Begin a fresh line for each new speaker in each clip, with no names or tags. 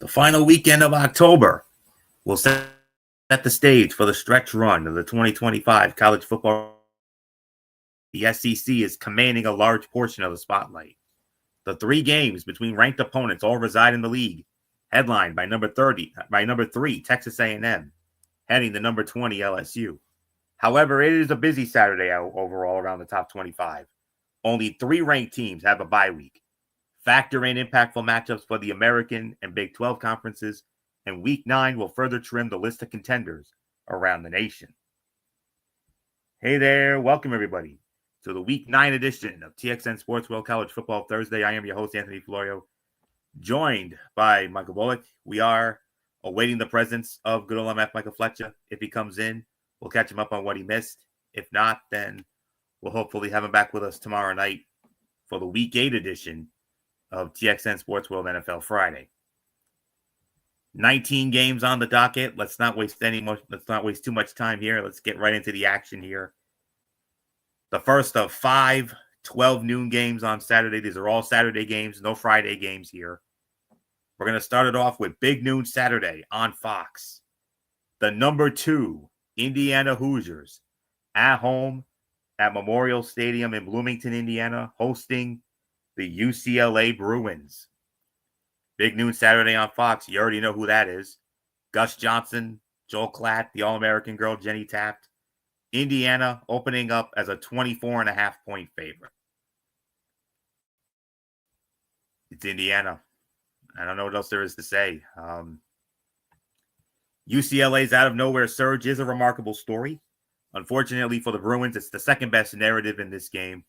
The final weekend of October will set the stage for the stretch run of the 2025 college football. The SEC is commanding a large portion of the spotlight. The three games between ranked opponents all reside in the league, headlined by number 3 Texas A&M, heading to number 20 LSU. However, it is a busy Saturday overall around the top 25. Only 3 ranked teams have a bye week. Factor in impactful matchups for the American and Big 12 conferences, and Week 9 will further trim the list of contenders around the nation. Hey there, welcome everybody to the Week 9 edition of TXN Sports World College Football Thursday. I am your host, Anthony Florio, joined by Michael Bullock. We are awaiting the presence of good old MF Michael Fletcher. If he comes in, we'll catch him up on what he missed. If not, then we'll hopefully have him back with us tomorrow night for the Week 8 edition of TXN Sports World NFL Friday. 19 games on the docket. Let's not waste too much time here. Let's get right into the action here. The first of 5 12 noon games on Saturday. These are all Saturday games, no Friday games here. We're going to start it off with big noon Saturday on Fox. The number 2 Indiana Hoosiers at home at Memorial Stadium in Bloomington, Indiana, hosting the UCLA Bruins. Big noon Saturday on Fox. You already know who that is. Gus Johnson, Joel Klatt, the All-American girl, Jenny Taft. Indiana opening up as a 24.5-point favorite. It's Indiana. I don't know what else there is to say. UCLA's out-of-nowhere surge is a remarkable story. Unfortunately for the Bruins, it's the second best narrative in this game,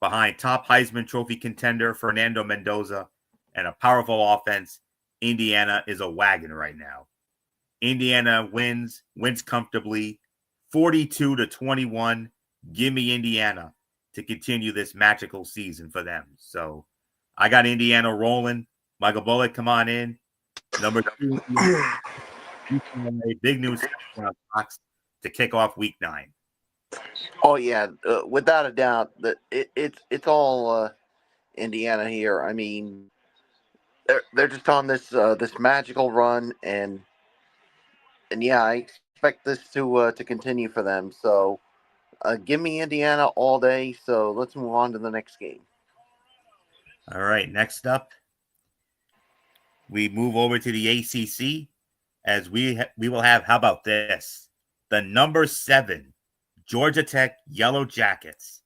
behind top Heisman Trophy contender Fernando Mendoza and a powerful offense. Indiana is a wagon right now. Indiana wins comfortably, 42-21. Give me Indiana to continue this magical season for them. So I got Indiana rolling. Michael Bullock, come on in. Number 2, big news on Fox to kick off Week 9.
Oh yeah, without a doubt, that it's all Indiana here. I mean, they're just on this magical run, and yeah, I expect this to continue for them. So, give me Indiana all day. So let's move on to the next game.
All right, next up, we move over to the ACC as we will have. How about this? The number 7 Georgia Tech Yellow Jackets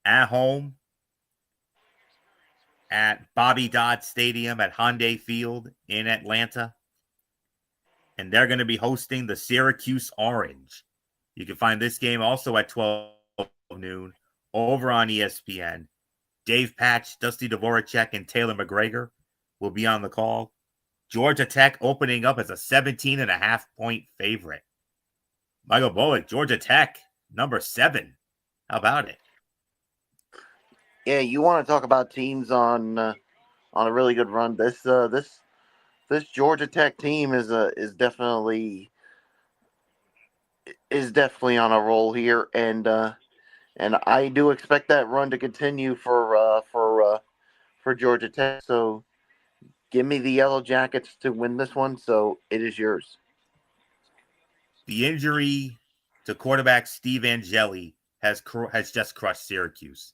at home at Bobby Dodd Stadium at Hyundai Field in Atlanta. And they're going to be hosting the Syracuse Orange. You can find this game also at 12 noon over on ESPN. Dave Patch, Dusty Dvoracek, and Taylor McGregor will be on the call. Georgia Tech opening up as a 17.5-point favorite. Michael Bullock, Georgia Tech, number 7. How about it?
Yeah, you want to talk about teams on a really good run. This Georgia Tech team is definitely on a roll here, and I do expect that run to continue for Georgia Tech. So give me the Yellow Jackets to win this one. So it is yours.
The injury to quarterback Steve Angeli has just crushed Syracuse.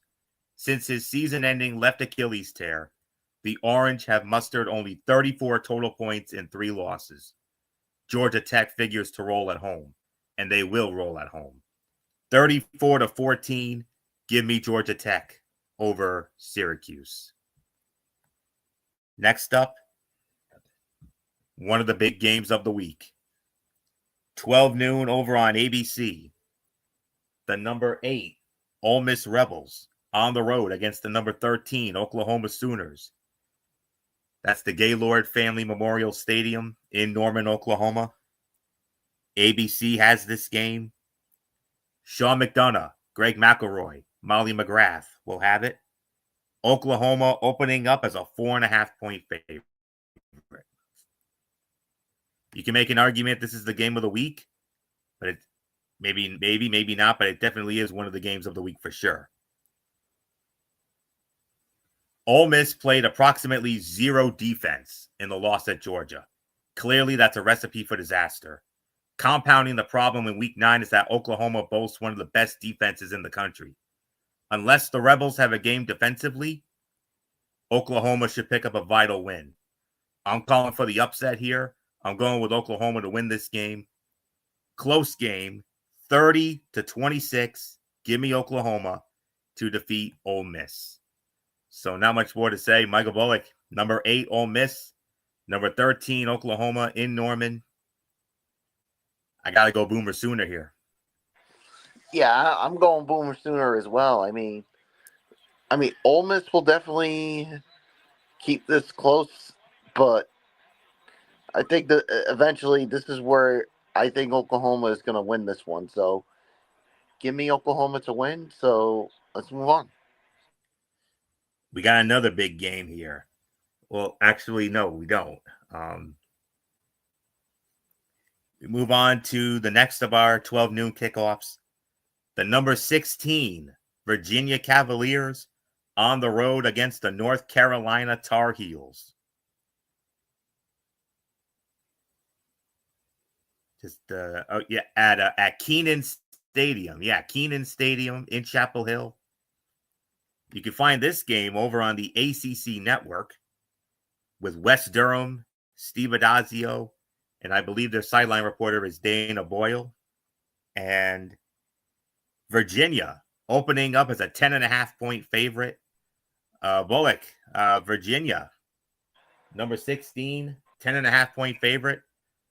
Since his season-ending left Achilles tear, the Orange have mustered only 34 total points in 3 losses. Georgia Tech figures to roll at home, and they will roll at home. 34-14, give me Georgia Tech over Syracuse. Next up, one of the big games of the week. 12 noon over on ABC. The number 8 Ole Miss Rebels on the road against the number 13 Oklahoma Sooners. That's the Gaylord Family Memorial Stadium in Norman, Oklahoma. ABC has this game. Sean McDonough, Greg McElroy, Molly McGrath will have it. Oklahoma opening up as a 4.5-point favorite. You can make an argument this is the game of the week, but it maybe not, but it definitely is one of the games of the week for sure. Ole Miss played approximately 0 defense in the loss at Georgia. Clearly, that's a recipe for disaster. Compounding the problem in week 9 is that Oklahoma boasts one of the best defenses in the country. Unless the Rebels have a game defensively, Oklahoma should pick up a vital win. I'm calling for the upset here. I'm going with Oklahoma to win this game. Close game, 30-26. Give me Oklahoma to defeat Ole Miss. So not much more to say. Michael Bullock, number 8, Ole Miss. Number 13, Oklahoma in Norman. I got to go Boomer Sooner here.
Yeah, I'm going Boomer Sooner as well. I mean, Ole Miss will definitely keep this close, but I think that eventually this is where I think Oklahoma is going to win this one. So give me Oklahoma to win. So let's move on.
We got another big game here. Well, actually, no, we don't. We move on to the next of our 12 noon kickoffs. The number 16 Virginia Cavaliers on the road against the North Carolina Tar Heels. At Keenan Stadium. Yeah, Keenan Stadium in Chapel Hill. You can find this game over on the ACC network with Wes Durham, Steve Adazio, and I believe their sideline reporter is Dana Boyle. And Virginia opening up as a 10.5-point favorite. Bullock, Virginia, number 16, 10.5-point favorite,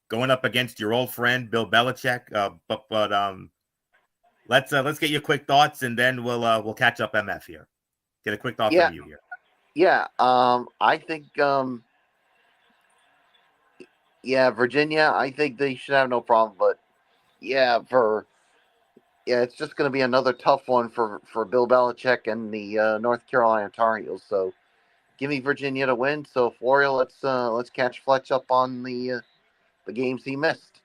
going up against your old friend Bill Belichick. Let's get your quick thoughts, and then we'll catch up MF here. Get a quick thought from you here.
Yeah. I think. Virginia. I think they should have no problem. But it's just going to be another tough one for Bill Belichick and the North Carolina Tar Heels. So give me Virginia to win. So Floria, let's catch Fletch up on the games he missed.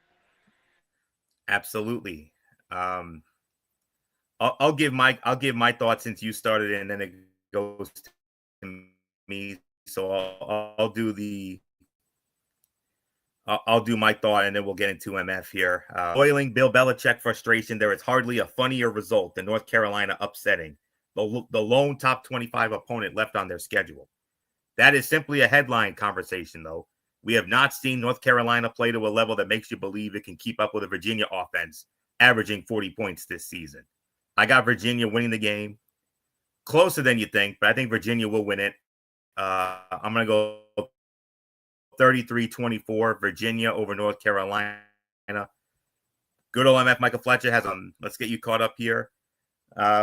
Absolutely. I'll give my thoughts since you started it, and then it goes to me. So I'll do my thought, and then we'll get into MF here. Boiling Bill Belichick frustration, there is hardly a funnier result than North Carolina upsetting the lone top 25 opponent left on their schedule. That is simply a headline conversation, though. We have not seen North Carolina play to a level that makes you believe it can keep up with a Virginia offense averaging 40 points this season. I got Virginia winning the game. Closer than you think, but I think Virginia will win it. I'm going to go 33-24, Virginia over North Carolina. Good old MF Michael Fletcher has let's get you caught up here.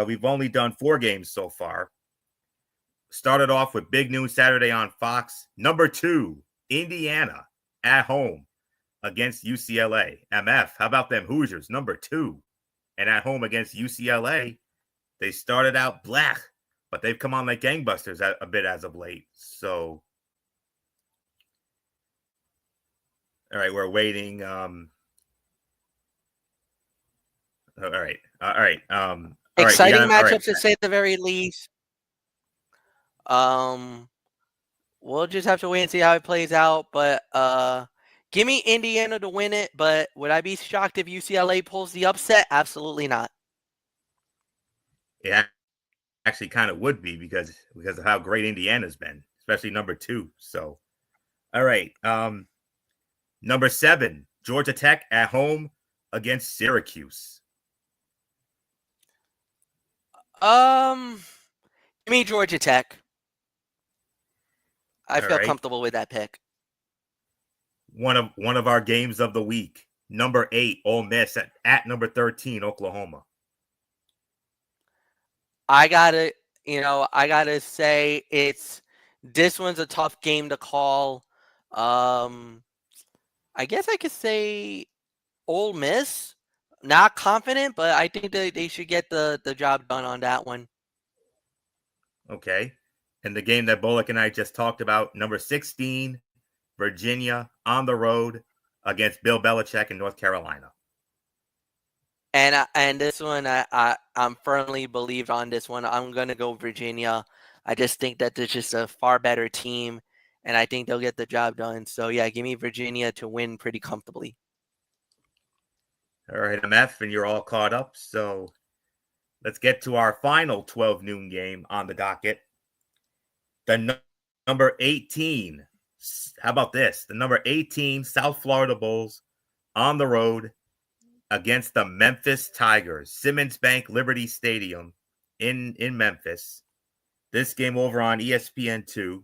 We've only done 4 games so far. Started off with big noon Saturday on Fox. Number 2, Indiana at home against UCLA. MF, how about them Hoosiers? Number 2 and at home against UCLA. They started out black, but they've come on like gangbusters a bit as of late. So, all right, we're waiting. All right.
Exciting matchup to say the very least. We'll just have to wait and see how it plays out. But give me Indiana to win it. But would I be shocked if UCLA pulls the upset? Absolutely not.
Yeah, actually kind of would be because of how great Indiana's been, especially number 2. So, all right. Number 7, Georgia Tech at home against Syracuse.
Give me Georgia Tech. I feel comfortable with that pick.
One of our games of the week. Number 8, Ole Miss at number 13, Oklahoma.
I gotta say this one's a tough game to call. I guess I could say Ole Miss. Not confident, but I think they should get the job done on that one.
Okay. And the game that Bullock and I just talked about, number 16, Virginia on the road against Bill Belichick in North Carolina.
And this one, I'm firmly believed on this one. I'm going to go Virginia. I just think that they're just a far better team. and I think they'll get the job done. So yeah, give me Virginia to win pretty comfortably.
All right, MF, and you're all caught up. So let's get to our final 12 noon game on the docket. The number 18. How about this? The number 18 South Florida Bulls on the road against the Memphis Tigers, Simmons Bank Liberty Stadium in Memphis. This game over on ESPN2.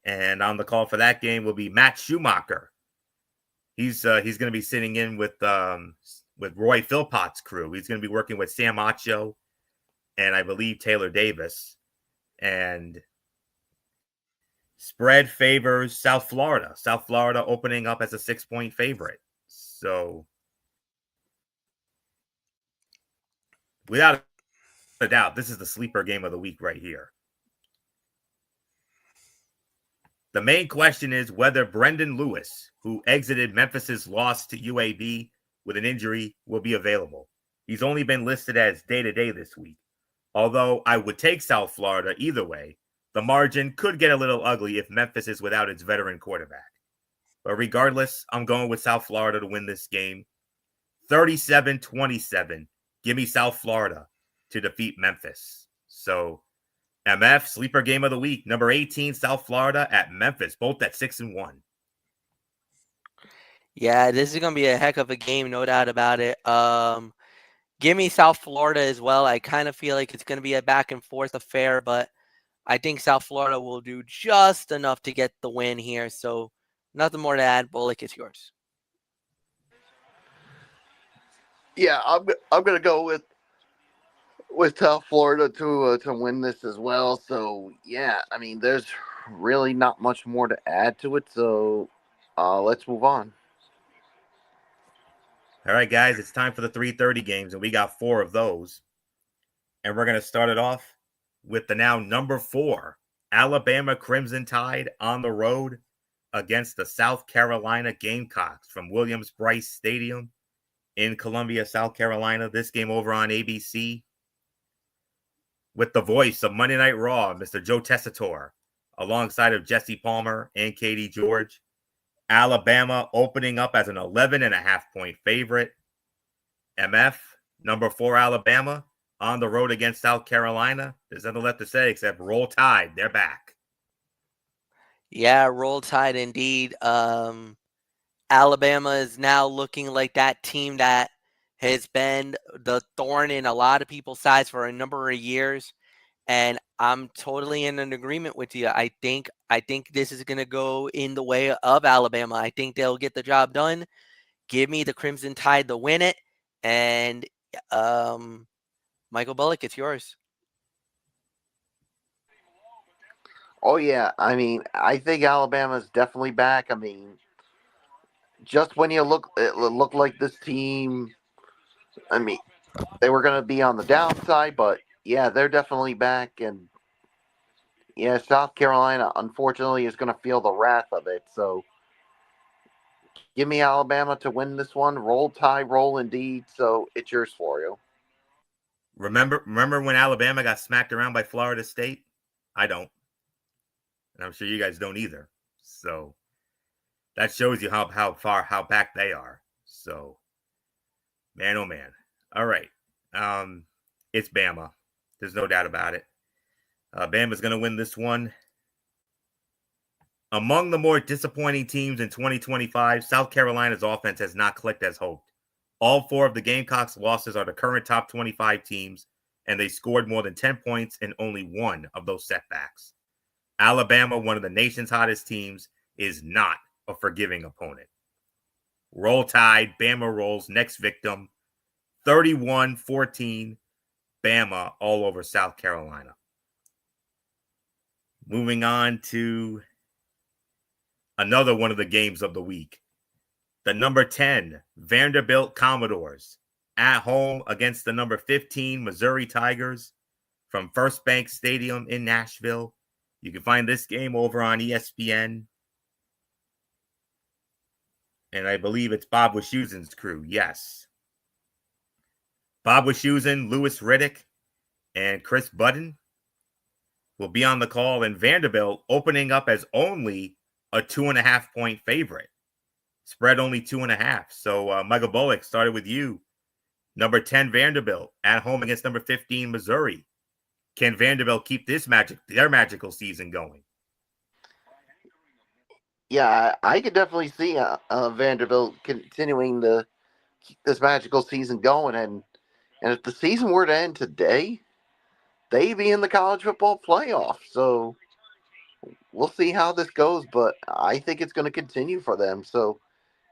And on the call for that game will be Matt Schumacher. He's going to be sitting in with Roy Philpott's crew. He's going to be working with Sam Acho and I believe Taylor Davis. And spread favors South Florida. South Florida opening up as a 6-point favorite. So without a doubt, this is the sleeper game of the week right here. The main question is whether Brendan Lewis, who exited Memphis's loss to UAB with an injury, will be available. He's only been listed as day-to-day this week. Although I would take South Florida either way, the margin could get a little ugly if Memphis is without its veteran quarterback. But regardless, I'm going with South Florida to win this game. 37-27. Give me South Florida to defeat Memphis. So MF, sleeper game of the week, number 18, South Florida at Memphis, both at 6-1.
Yeah, this is gonna be a heck of a game, no doubt about it. Give me South Florida as well. I kind of feel like it's gonna be a back and forth affair, but I think South Florida will do just enough to get the win here. So nothing more to add. Bullock, it's yours.
Yeah, I'm gonna go with South Florida to win this as well. So yeah, I mean, there's really not much more to add to it. So let's move on.
All right, guys, it's time for the 3:30 games, and we got 4 of those. And we're going to start it off with the now number 4 Alabama Crimson Tide on the road against the South Carolina Gamecocks from Williams-Brice Stadium in Columbia, South Carolina. This game over on ABC with the voice of Monday Night Raw, Mr. Joe Tessitore, alongside of Jesse Palmer and Katie George. Alabama opening up as an 11.5-point favorite. MF, number 4 Alabama, on the road against South Carolina. There's nothing left to say except roll tide. They're back.
Yeah, roll tide indeed. Alabama is now looking like that team that has been the thorn in a lot of people's sides for a number of years. And I'm totally in an agreement with you. I think this is going to go in the way of Alabama. I think they'll get the job done. Give me the Crimson Tide to win it. And Michael Bullock, it's yours.
Oh yeah, I mean, I think Alabama's definitely back. I mean, just when you look, it looked like this team. I mean, they were going to be on the downside, but yeah, they're definitely back. And yeah, South Carolina, unfortunately, is going to feel the wrath of it. So give me Alabama to win this one. Roll tide, roll indeed. So it's yours, Florio.
Remember when Alabama got smacked around by Florida State? I don't. And I'm sure you guys don't either. So that shows you how back they are. So, man, oh man. All right. It's Bama. There's no doubt about it. Bama's going to win this one. Among the more disappointing teams in 2025, South Carolina's offense has not clicked as hoped. All 4 of the Gamecocks' losses are the current top 25 teams, and they scored more than 10 points in only one of those setbacks. Alabama, one of the nation's hottest teams, is not a forgiving opponent. Roll Tide, Bama rolls, next victim, 31-14, Bama all over South Carolina. Moving on to another one of the games of the week. The number 10 Vanderbilt Commodores at home against the number 15 Missouri Tigers from First Bank Stadium in Nashville. You can find this game over on ESPN. And I believe it's Bob Wischusen's crew. Yes. Bob Wischusen, Lewis Riddick, and Chris Budden. will be on the call, and Vanderbilt opening up as only a 2.5-point favorite. Spread only 2.5. So Michael Bullock, started with you. Number 10 Vanderbilt at home against number 15 Missouri. Can Vanderbilt keep their magical season going?
Yeah, I could definitely see Vanderbilt continuing to keep this magical season going, and if the season were to end today, they'd be in the college football playoff. So we'll see how this goes, but I think it's going to continue for them. So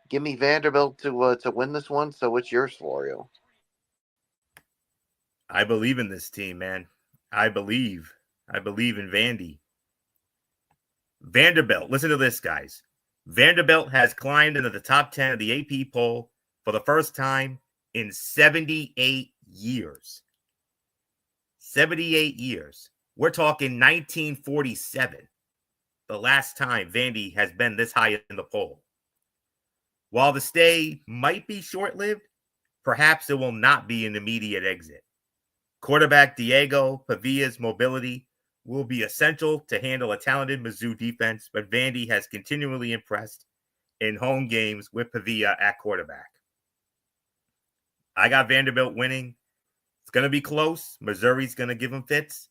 give me Vanderbilt to win this one. So it's yours, Florio.
I believe in this team, man. I believe in Vandy. Vanderbilt, listen to this, guys. Vanderbilt has climbed into the top 10 of the AP poll for the first time in 78 years. 78 years. We're talking 1947, the last time Vandy has been this high in the poll. While the stay might be short-lived, perhaps it will not be an immediate exit. Quarterback Diego Pavilla's mobility will be essential to handle a talented Mizzou defense, but Vandy has continually impressed in home games with Pavilla at quarterback. I got Vanderbilt winning. It's going to be close. Missouri's going to give them fits,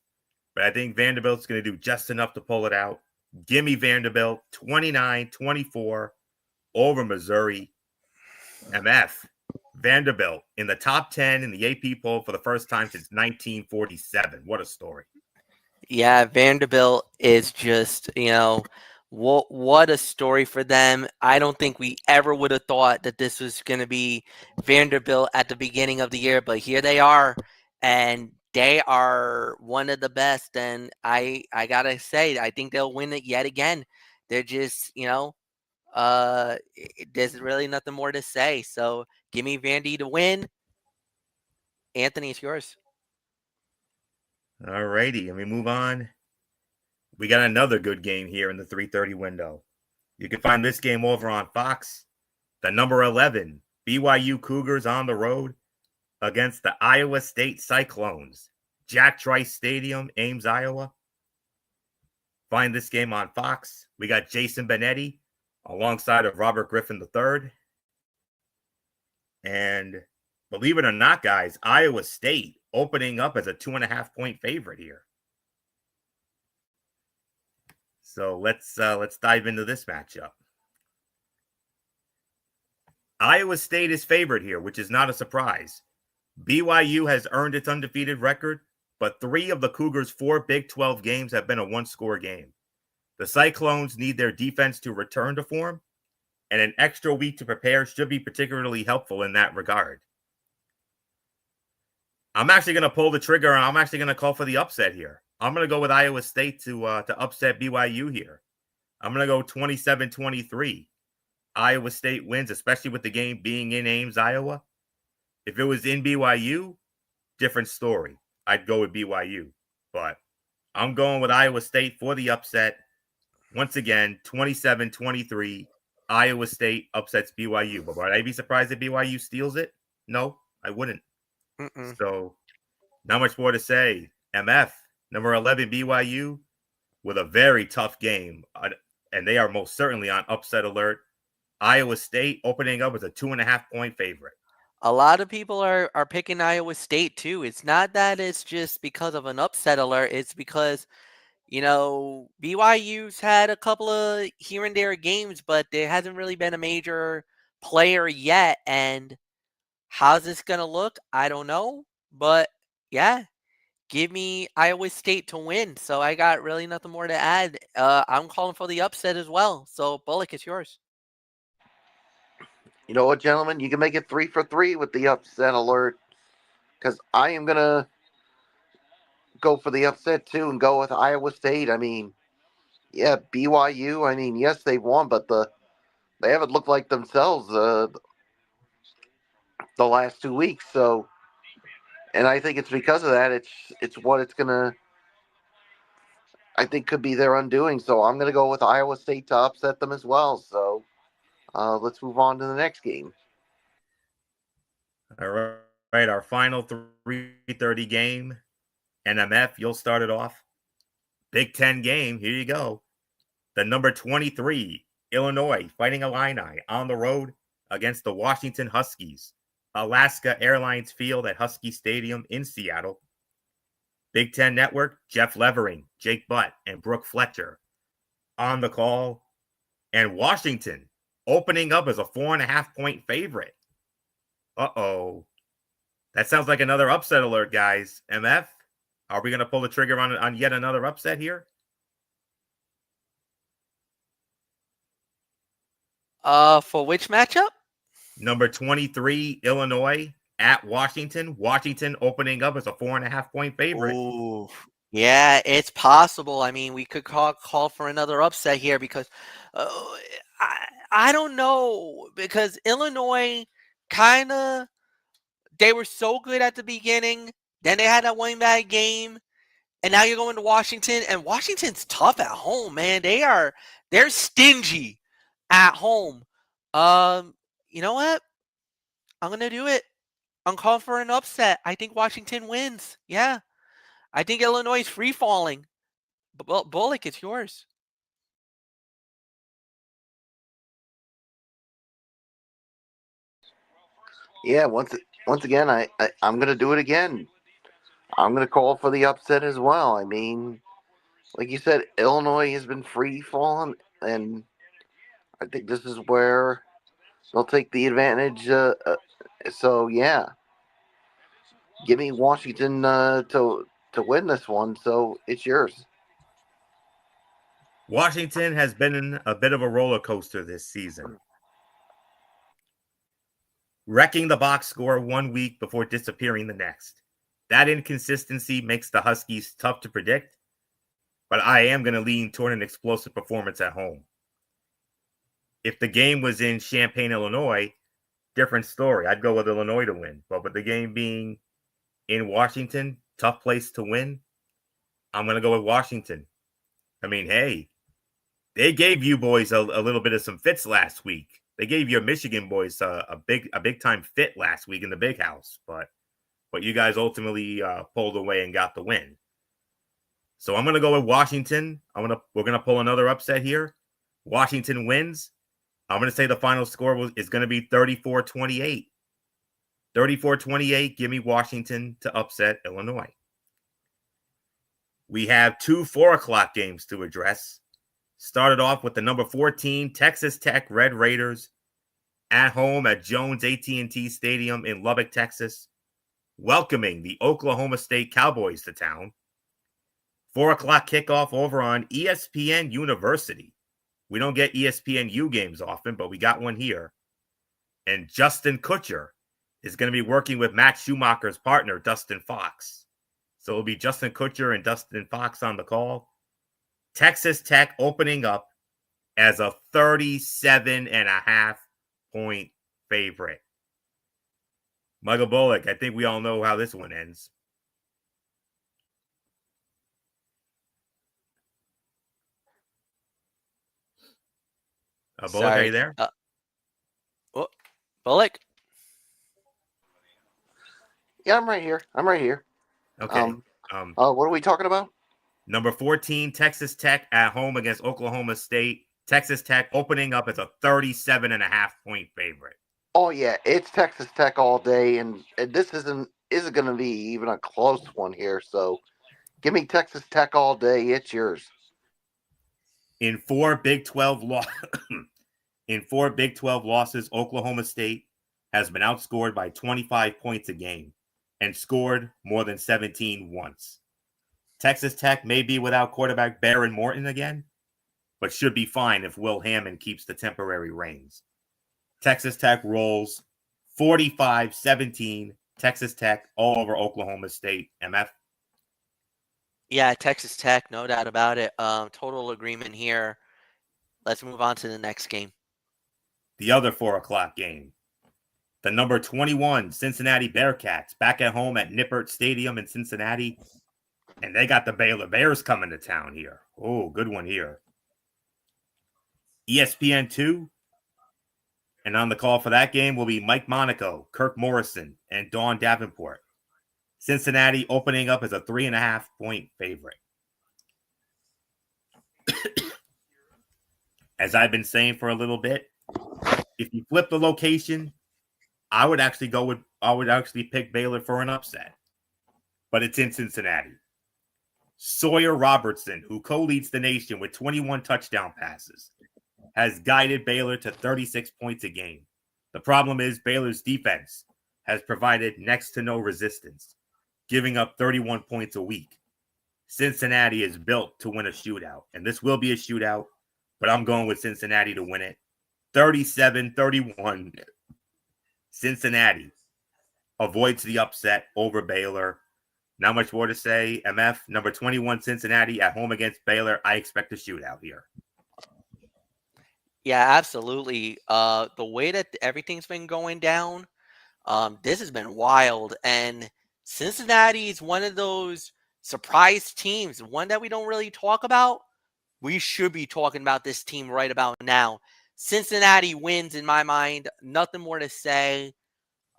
but I think Vanderbilt's going to do just enough to pull it out. Give me Vanderbilt 29-24 over Missouri. MF. Vanderbilt in the top 10 in the AP poll for the first time since 1947. What a story.
Yeah, Vanderbilt is just, what a story for them. I don't think we ever would have thought that this was going to be Vanderbilt at the beginning of the year, but here they are, and they are one of the best. And I got to say, I think they'll win it yet again. They're just, there's really nothing more to say. So give me Vandy to win. Anthony, it's yours.
All righty, and we move on. We got another good game here in the 3:30 window. You can find this game over on Fox. The number 11 BYU Cougars on the road against the Iowa State Cyclones. Jack Trice Stadium, Ames, Iowa. Find this game on Fox. We got Jason Benetti alongside of Robert Griffin III. And believe it or not, guys, Iowa State opening up as a 2.5-point favorite here. So let's dive into this matchup. Iowa State is favored here, which is not a surprise. BYU has earned its undefeated record, but 3 of the Cougars' 4 Big 12 games have been a one-score game. The Cyclones need their defense to return to form, and an extra week to prepare should be particularly helpful in that regard. I'm actually going to pull the trigger, and I'm actually going to call for the upset here. I'm going to go with Iowa State to upset BYU here. I'm going to go 27-23. Iowa State wins, especially with the game being in Ames, Iowa. If it was in BYU, different story. I'd go with BYU. But I'm going with Iowa State for the upset. Once again, 27-23. Iowa State upsets BYU. But would I be surprised if BYU steals it? No, I wouldn't. So, not much more to say. MF, number 11 BYU, with a very tough game. And they are most certainly on upset alert. Iowa State opening up as a 2.5-point favorite.
A lot of people are picking Iowa State too. It's not that it's just because of an upset alert. It's because, BYU's had a couple of here and there games, but there hasn't really been a major player yet. And how's this going to look? I don't know. But yeah, give me Iowa State to win. So I got really nothing more to add. I'm calling for the upset as well. So Bullock, it's yours.
You know what, gentlemen? You can make it 3 for 3 with the upset alert, because I am going to go for the upset too and go with Iowa State. I mean, yeah, BYU, I mean, yes, they won, but they haven't looked like themselves the last 2 weeks. So, and I think it's because of that. It's what it's going to, I think, could be their undoing. So I'm going to go with Iowa State to upset them as well. So let's move on to the next game.
All right, our final 3:30 game. NMF, you'll start it off. Big Ten game. Here you go. The number 23 Illinois Fighting Illini on the road against the Washington Huskies. Alaska Airlines Field at Husky Stadium in Seattle. Big Ten Network, Jeff Levering, Jake Butt, and Brooke Fletcher on the call. And Washington opening up as a 4.5-point favorite. Uh-oh. That sounds like another upset alert, guys. MF, are we going to pull the trigger on yet another upset here?
For which matchup?
Number 23, Illinois at Washington. Washington opening up as a 4.5-point favorite.
Ooh, yeah, it's possible. I mean, we could call for another upset here because I don't know, because Illinois kind of, they were so good at the beginning. Then they had that one bad game, and now you're going to Washington, and Washington's tough at home, man. They're stingy at home. You know what? I'm gonna do it. I'm calling for an upset. I think Washington wins. Yeah, I think Illinois is free falling. Bullock, it's yours.
Yeah, once again, I'm going to do it again. I'm going to call for the upset as well. I mean, like you said, Illinois has been free falling, and I think this is where they'll take the advantage. So yeah, give me Washington to win this one. So it's yours.
Washington has been in a bit of a roller coaster this season, wrecking the box score 1 week before disappearing the next. That inconsistency makes the Huskies tough to predict, but I am going to lean toward an explosive performance at home. If the game was in Champaign, Illinois, different story. I'd go with Illinois to win. But with the game being in Washington, tough place to win, I'm going to go with Washington. I mean, hey, they gave you boys a little bit of some fits last week. They gave your Michigan boys a big time fit last week in the big house, but you guys ultimately pulled away and got the win. So I'm going to go with Washington. We're going to pull another upset here. Washington wins. I'm going to say the final score is going to be 34-28. 34-28. Give me Washington to upset Illinois. We have 2 4:00 games to address. Started off with the number 14 Texas Tech Red Raiders at home at Jones AT&T Stadium in Lubbock, Texas, welcoming the Oklahoma State Cowboys to town. 4:00 kickoff over on ESPN University. We don't get ESPNU games often, but we got one here. And Justin Kutcher is going to be working with Matt Schumacher's partner, Dustin Fox. So it'll be Justin Kutcher and Dustin Fox on the call. Texas Tech opening up as a 37.5-point favorite. Michael Bullock, I think we all know how this one ends. Bullock, are you there?
Bullock?
Yeah, I'm right here.
Okay.
What are we talking about?
Number 14, Texas Tech at home against Oklahoma State. Texas Tech opening up as a 37.5-point favorite.
Oh yeah, it's Texas Tech all day, and this isn't going to be even a close one here. So, give me Texas Tech all day. It's yours.
In 4 Big 12 losses, Oklahoma State has been outscored by 25 points a game and scored more than 17 once. Texas Tech may be without quarterback Baron Morton again, but should be fine if Will Hammond keeps the temporary reins. Texas Tech rolls 45-17. Texas Tech all over Oklahoma State. MF?
Yeah, Texas Tech, no doubt about it. Total agreement here. Let's move on to the next game.
The other 4:00 game. The number 21 Cincinnati Bearcats back at home at Nippert Stadium in Cincinnati. And they got the Baylor Bears coming to town here. Oh, good one here. ESPN2. And on the call for that game will be Mike Monaco, Kirk Morrison, and Dawn Davenport. Cincinnati opening up as a 3.5-point favorite. as I've been saying for a little bit, if you flip the location, I would actually pick Baylor for an upset. But it's in Cincinnati. Sawyer Robertson, who co-leads the nation with 21 touchdown passes, has guided Baylor to 36 points a game. The problem is Baylor's defense has provided next to no resistance, giving up 31 points a week. Cincinnati is built to win a shootout, and this will be a shootout, but I'm going with Cincinnati to win it. 37-31. Cincinnati avoids the upset over Baylor. Not much more to say. MF, number 21, Cincinnati at home against Baylor. I expect a shootout here.
Yeah, absolutely. The way that everything's been going down, this has been wild. And Cincinnati is one of those surprise teams, one that we don't really talk about. We should be talking about this team right about now. Cincinnati wins in my mind. Nothing more to say.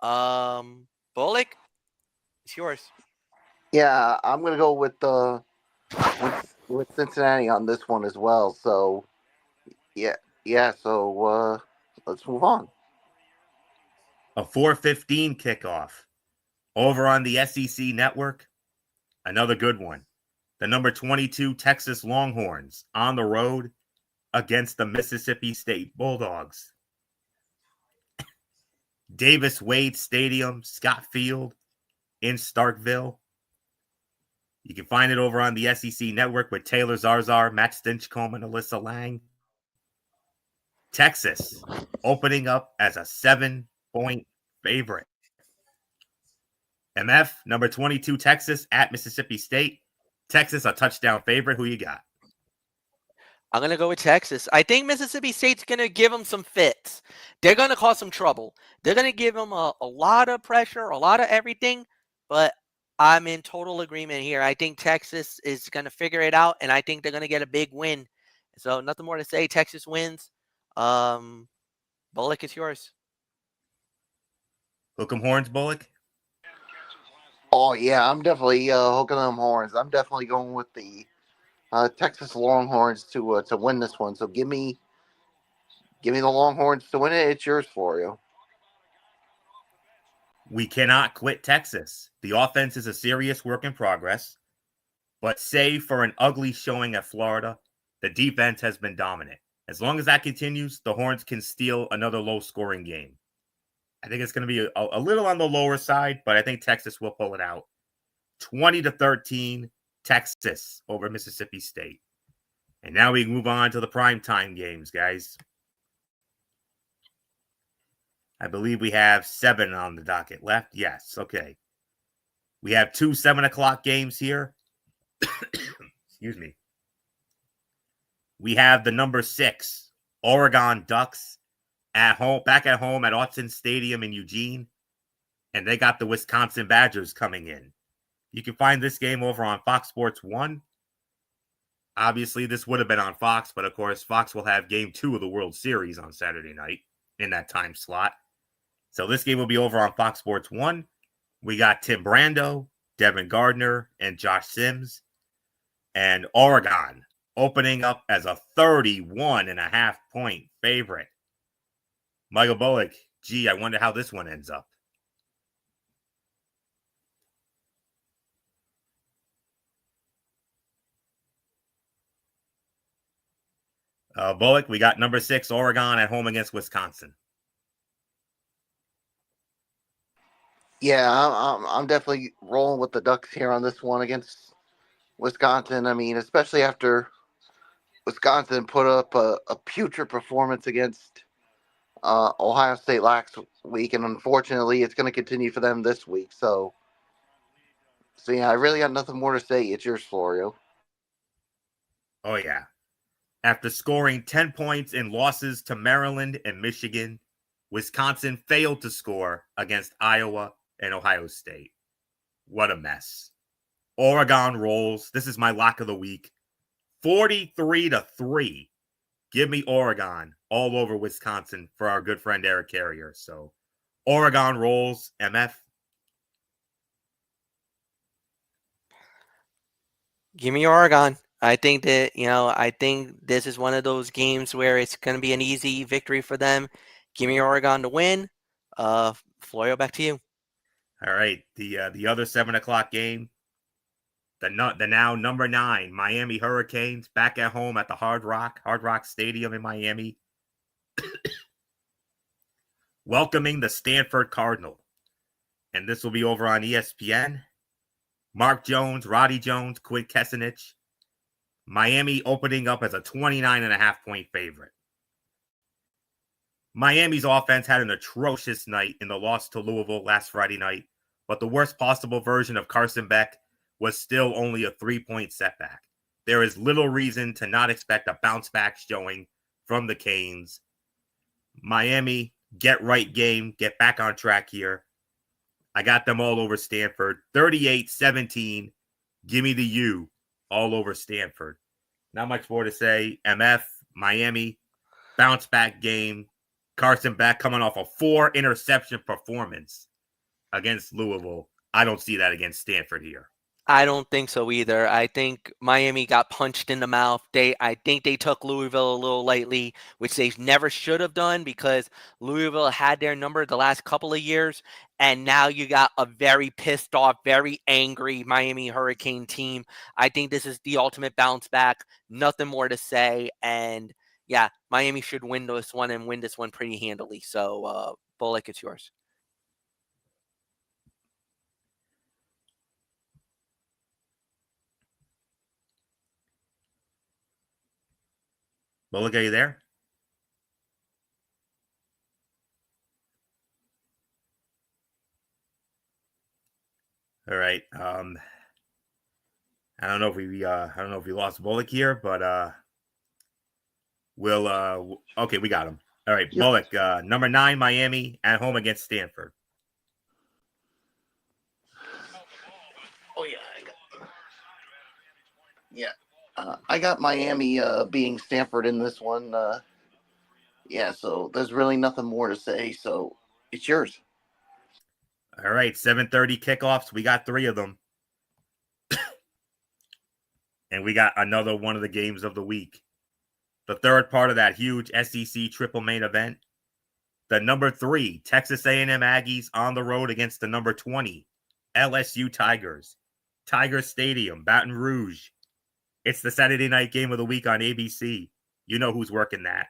Bullock, it's yours.
Yeah, I'm gonna go with Cincinnati on this one as well. So yeah. So let's move on.
A 4:15 kickoff over on the SEC network. Another good one. The number 22 Texas Longhorns on the road against the Mississippi State Bulldogs. Davis Wade Stadium, Scott Field in Starkville. You can find it over on the SEC network with Taylor Zarzar, Matt Stinchcomb, and Alyssa Lang. Texas opening up as a 7-point favorite. MF, number 22, Texas at Mississippi State. Texas, a touchdown favorite. Who you got?
I'm going to go with Texas. I think Mississippi State's going to give them some fits. They're going to cause some trouble. They're going to give them a lot of pressure, a lot of everything. But I'm in total agreement here. I think Texas is going to figure it out, and I think they're going to get a big win. So nothing more to say. Texas wins. Bullock, it's yours.
Hook 'em horns, Bullock.
Oh yeah, I'm definitely hooking them horns. I'm definitely going with the Texas Longhorns to win this one. So give me the Longhorns to win it. It's yours for you.
We cannot quit Texas. The offense is a serious work in progress, but save for an ugly showing at Florida, the defense has been dominant. As long as that continues, the Horns can steal another low-scoring game. I think it's going to be a little on the lower side, but I think Texas will pull it out. 20-13, Texas over Mississippi State. And now we move on to the primetime games, guys. I believe we have 7 on the docket left. Yes, okay. We have 2 7:00 games here. Excuse me. We have the number 6 Oregon Ducks at home, back at home at Autzen Stadium in Eugene, and they got the Wisconsin Badgers coming in. You can find this game over on Fox Sports 1. Obviously, this would have been on Fox, but of course, Fox will have Game 2 of the World Series on Saturday night in that time slot. So this game will be over on Fox Sports 1. We got Tim Brando, Devin Gardner, and Josh Sims. And Oregon opening up as a 31.5-point favorite. Michael Bullock, gee, I wonder how this one ends up. Bullock, we got number 6 Oregon at home against Wisconsin.
Yeah, I'm definitely rolling with the Ducks here on this one against Wisconsin. I mean, especially after Wisconsin put up a putrid performance against Ohio State last week, and unfortunately, it's going to continue for them this week. So yeah, I really got nothing more to say. It's yours, Florio.
Oh, yeah. After scoring 10 points in losses to Maryland and Michigan, Wisconsin failed to score against Iowa and Ohio State. What a mess. Oregon rolls. This is my lock of the week. 43-3. Give me Oregon all over Wisconsin for our good friend Eric Carrier. So Oregon rolls. MF.
Give me Oregon. I think that, I think this is one of those games where it's going to be an easy victory for them. Give me Oregon to win. Florio, back to you.
All right. The other 7 o'clock game, the now number 9 Miami Hurricanes back at home at the Hard Rock Stadium in Miami, welcoming the Stanford Cardinal. And this will be over on ESPN. Mark Jones, Roddy Jones, Quinn Kessenich. Miami opening up as a 29.5-point favorite. Miami's offense had an atrocious night in the loss to Louisville last Friday night, but the worst possible version of Carson Beck was still only a 3-point setback. There is little reason to not expect a bounce-back showing from the Canes. Miami, get right game, get back on track here. I got them all over Stanford. 38-17. Give me the U all over Stanford. Not much more to say. MF, Miami, bounce back game. Carson Beck coming off a 4-interception performance against Louisville. I don't see that against Stanford here.
I don't think so either. I think Miami got punched in the mouth. I think they took Louisville a little lightly, which they never should have done because Louisville had their number the last couple of years. And now you got a very pissed off, very angry Miami Hurricane team. I think this is the ultimate bounce back. Nothing more to say. And yeah, Miami should win this one and win this one pretty handily. So, Bullock, it's yours.
Bullock, are you there? All right. I don't know if we lost Bullock here, but okay, we got him. All right, yep. Bullock, number 9 Miami at home against Stanford.
Oh yeah, I got Miami beating Stanford in this one. So there's really nothing more to say. So it's yours.
All right, 7:30 kickoffs. We got 3 of them. And we got another one of the games of the week. The third part of that huge SEC triple main event. The number 3 Texas A&M Aggies on the road against the number 20 LSU Tigers. Tiger Stadium, Baton Rouge. It's the Saturday night game of the week on ABC. You know who's working that.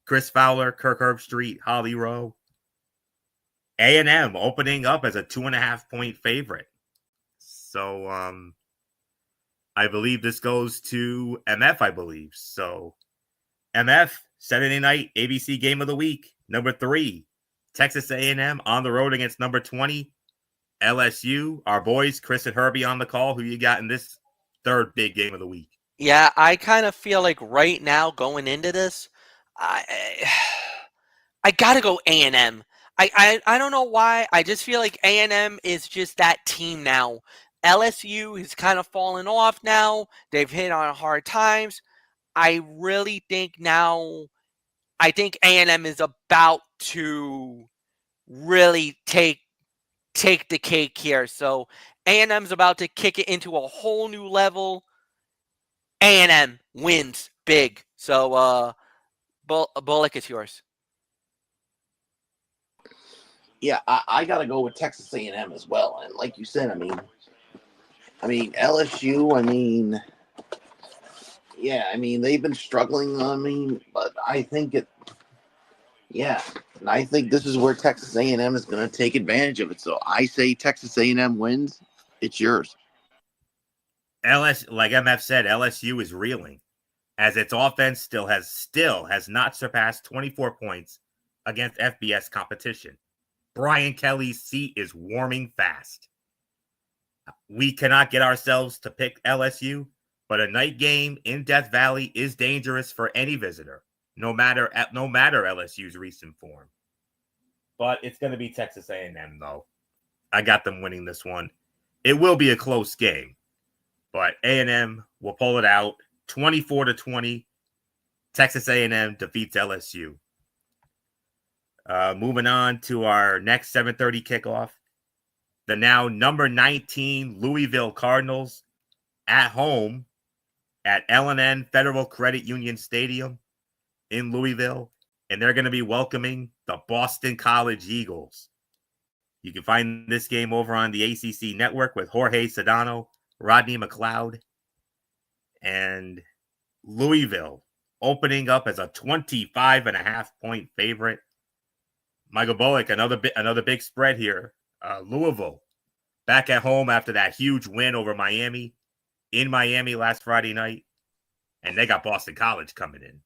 Chris Fowler, Kirk Herbstreit, Holly Rowe. A&M opening up as a 2.5-point favorite. So, I believe this goes to MF, I believe. So, MF, Saturday night, ABC game of the week. Number 3, Texas A&M on the road against number 20, LSU. Our boys, Chris and Herbie on the call. Who you got in this third big game of the week?
Yeah, I kind of feel like right now going into this, I got to go A&M. I don't know why. I just feel like A&M is just that team now. LSU is kind of fallen off now. They've hit on hard times. I really think now, I think A&M is about to really take the cake here. So A&M's about to kick it into a whole new level. A&M wins big. So, Bullock, it's yours.
Yeah, I got to go with Texas A&M as well. And like you said, I mean LSU. They've been struggling. But I think and I think this is where Texas A&M is going to take advantage of it. So I say Texas A&M wins. It's yours.
Like MF said, LSU is reeling as its offense still has not surpassed 24 points against FBS competition. Brian Kelly's seat is warming fast. We cannot get ourselves to pick LSU, but a night game in Death Valley is dangerous for any visitor, no matter LSU's recent form. But it's going to be Texas A&M, though. I got them winning this one. It will be a close game, but A&M will pull it out 24-20. Texas A&M defeats LSU. Moving on to our next 7:30 kickoff. The now number 19 Louisville Cardinals at home at L&N Federal Credit Union Stadium in Louisville, and they're going to be welcoming the Boston College Eagles. You can find this game over on the ACC network with Jorge Sedano, Rodney McLeod, and Louisville opening up as a 25.5-point favorite. Michael Bullock, another big spread here. Louisville back at home after that huge win over Miami in Miami last Friday night, and they got Boston College coming in.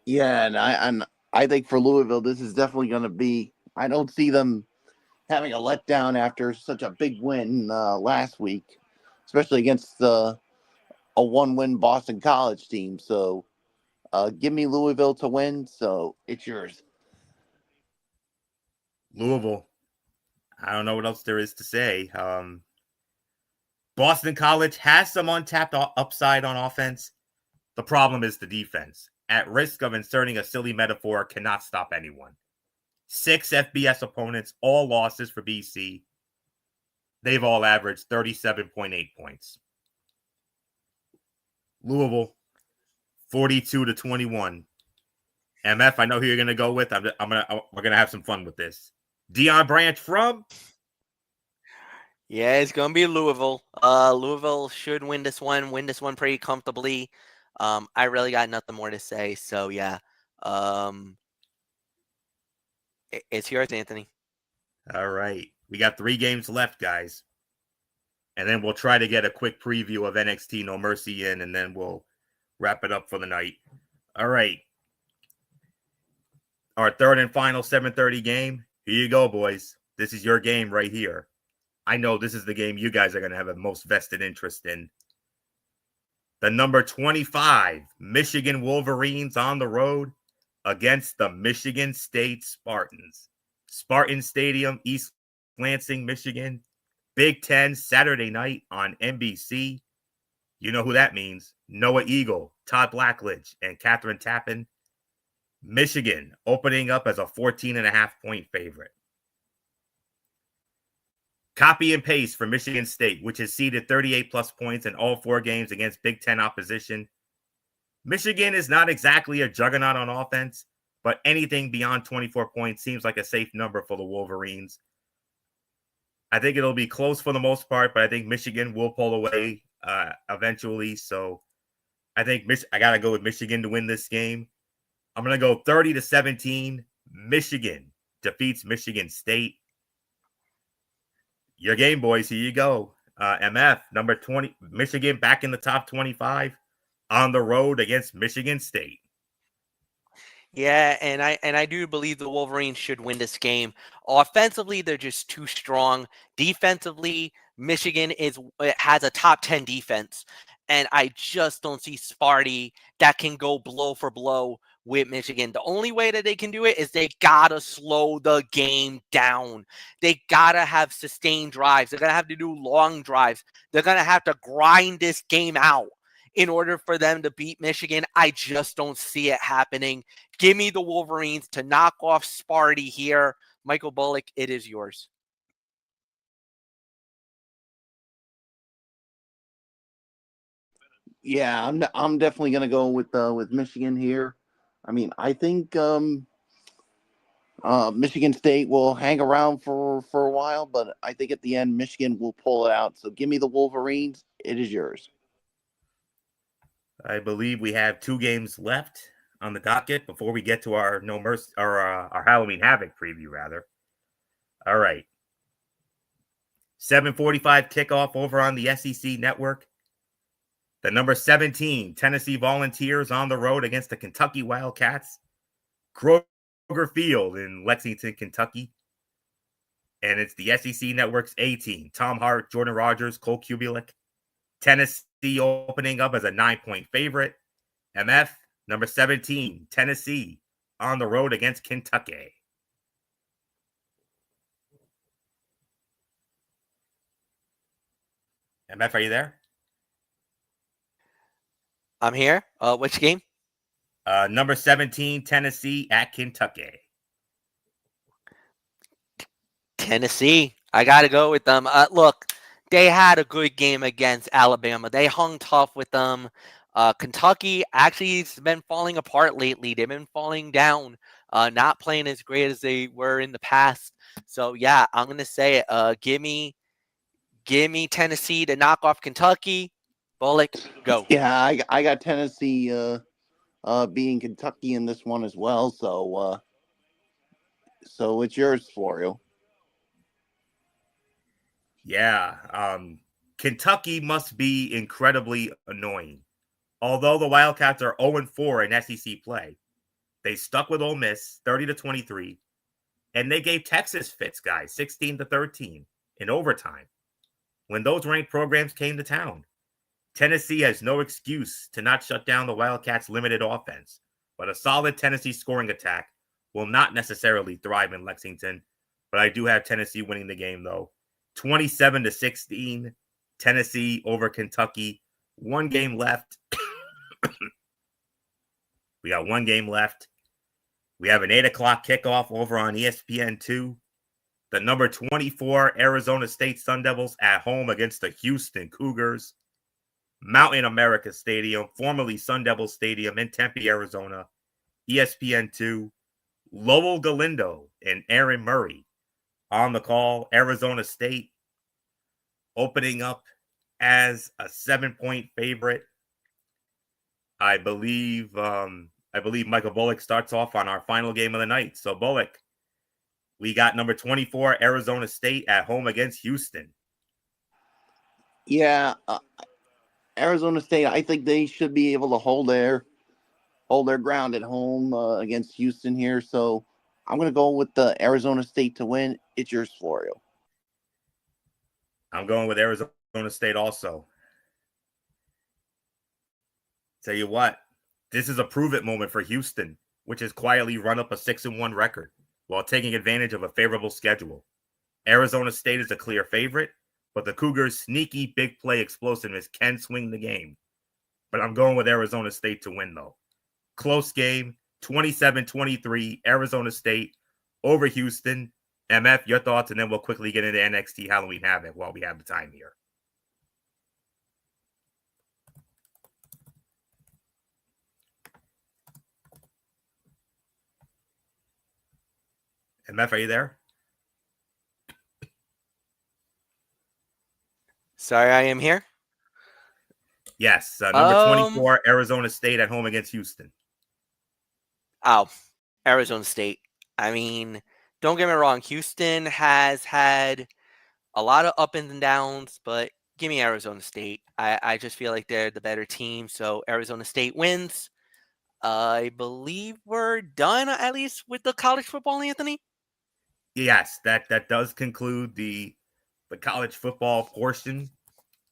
Yeah, and I think for Louisville, this is definitely going to be. I don't see them having a letdown after such a big win last week, especially against a one-win Boston College team. So, give me Louisville to win. So it's yours.
Louisville. I don't know what else there is to say. Boston College has some untapped upside on offense. The problem is the defense. At risk of inserting a silly metaphor, cannot stop anyone. 6 FBS opponents, all losses for BC. They've all averaged 37.8 points. Louisville, 42-21. MF, I know who you're gonna go with. We're gonna have some fun with this. Deion Branch from.
Yeah, it's gonna be Louisville. Louisville should win this one pretty comfortably. I really got nothing more to say. So yeah, it's yours, Anthony.
All right, we got 3 games left, guys, and then we'll try to get a quick preview of NXT No Mercy in, and then we'll wrap it up for the night. All right, our third and final 7:30 game. Here you go, boys. This is your game right here. I know this is the game you guys are going to have the most vested interest in. The number 25 Michigan Wolverines on the road against the Michigan State Spartans. Spartan Stadium, East Lansing, Michigan. Big Ten, Saturday night on NBC. You know who that means. Noah Eagle, Todd Blackledge, and Catherine Tappan. Michigan opening up as a 14.5-point favorite. Copy and paste for Michigan State, which has seeded 38-plus points in all 4 games against Big Ten opposition. Michigan is not exactly a juggernaut on offense, but anything beyond 24 points seems like a safe number for the Wolverines. I think it'll be close for the most part, but I think Michigan will pull away eventually. So I think I got to go with Michigan to win this game. I'm going to go 30-17. Michigan defeats Michigan State. Your game, boys. Here you go. MF, number 20, Michigan back in the top 25 on the road against Michigan State.
Yeah, and I do believe the Wolverines should win this game. Offensively, they're just too strong. Defensively, Michigan has a top 10 defense, and I just don't see Sparty that can go blow for blow with Michigan. The only way that they can do it is they gotta slow the game down. They gotta have sustained drives. They're gonna have to do long drives. They're gonna have to grind this game out in order for them to beat Michigan. I just don't see it happening. Give me the Wolverines to knock off Sparty here. Michael Bullock, it is yours.
Yeah, I'm definitely gonna go with Michigan here. I mean, I think Michigan State will hang around for a while, but I think at the end Michigan will pull it out. So give me the Wolverines. It is yours.
I believe we have 2 games left on the docket before we get to our No Mercy or our Halloween Havoc preview, rather. All right. 7:45 kickoff over on the SEC network. The number 17 Tennessee Volunteers on the road against the Kentucky Wildcats. Kroger Field in Lexington, Kentucky. And it's the SEC Network's A team. Tom Hart, Jordan Rogers, Cole Kubelik. Tennessee opening up as a 9-point favorite. MF, number 17, Tennessee on the road against Kentucky. MF, are you there?
I'm here. Which game?
Number 17, Tennessee at Kentucky.
Tennessee. I got to go with them. Look, they had a good game against Alabama. They hung tough with them. Kentucky actually has been falling apart lately. They've been falling down, not playing as great as they were in the past. So yeah, I'm gonna say it. Give me Tennessee to knock off Kentucky. Bullock, go.
Yeah, I got Tennessee beating Kentucky in this one as well. So it's yours, Florio.
Yeah. Kentucky must be incredibly annoying. Although the Wildcats are 0-4 in SEC play, they stuck with Ole Miss 30-23, and they gave Texas fits, guys, 16-13 in overtime when those ranked programs came to town. Tennessee has no excuse to not shut down the Wildcats' limited offense, but a solid Tennessee scoring attack will not necessarily thrive in Lexington. But I do have Tennessee winning the game, though. 27-16, Tennessee over Kentucky. One game left. We got one game left. We have an 8 o'clock kickoff over on ESPN2. The number 24 Arizona State Sun Devils at home against the Houston Cougars. Mountain America Stadium, formerly Sun Devil Stadium in Tempe, Arizona. ESPN2. Lowell Galindo and Aaron Murray on the call. Arizona State opening up as a 7-point favorite. I believe Michael Bullock starts off on our final game of the night. So Bullock, we got number 24 Arizona State at home against Houston.
Yeah, Arizona State. I think they should be able to hold their ground at home against Houston here. So I'm going to go with the Arizona State to win. It's yours, Florio.
I'm going with Arizona State also. Tell you what, this is a prove it moment for Houston, which has quietly run up a 6-1 record while taking advantage of a favorable schedule. Arizona State is a clear favorite, but the Cougars' sneaky big play explosiveness can swing the game. But I'm going with Arizona State to win, though. Close game, 27-23, Arizona State over Houston. MF, your thoughts, and then we'll quickly get into NXT Halloween Havoc while we have the time here. MF, are you there?
Sorry, I am here.
Yes, number 24, Arizona State at home against Houston.
Oh, Arizona State. I mean, don't get me wrong. Houston has had a lot of up and downs, but give me Arizona State. I just feel like they're the better team. So Arizona State wins. I believe we're done, at least with the college football, Anthony.
Yes, that does conclude the college football portion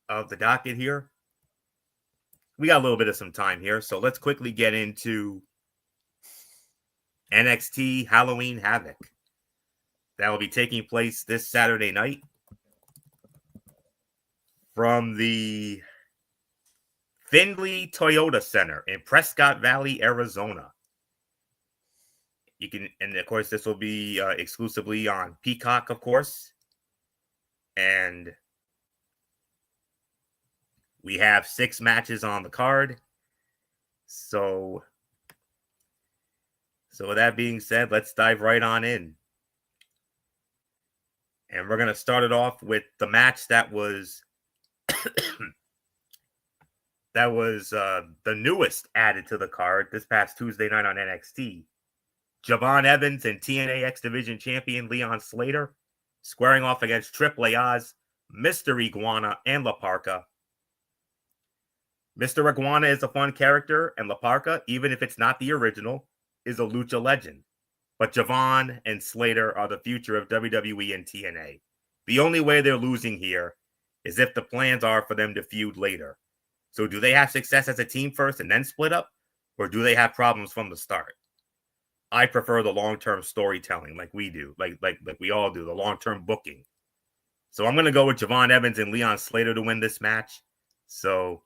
of the docket here. We got a little bit of some time here, so let's quickly get into NXT Halloween Havoc. That will be taking place this Saturday night from the Findlay Toyota Center in Prescott Valley, Arizona. You can, and of course, this will be exclusively on Peacock, of course. And we have 6 matches on the card. So with that being said, let's dive right on in. And we're going to start it off with the match that was the newest added to the card this past Tuesday night on NXT. Javon Evans and TNA X Division champion Leon Slater squaring off against Triple A's Mr. Iguana and La Parca. Mr. Iguana is a fun character, and La Parca, even if it's not the original, is a lucha legend. But Javon and Slater are the future of WWE and TNA. The only way they're losing here is if the plans are for them to feud later. So do they have success as a team first and then split up? Or do they have problems from the start? I prefer the long-term storytelling like we do, like we all do, the long-term booking. So I'm going to go with Javon Evans and Leon Slater to win this match. So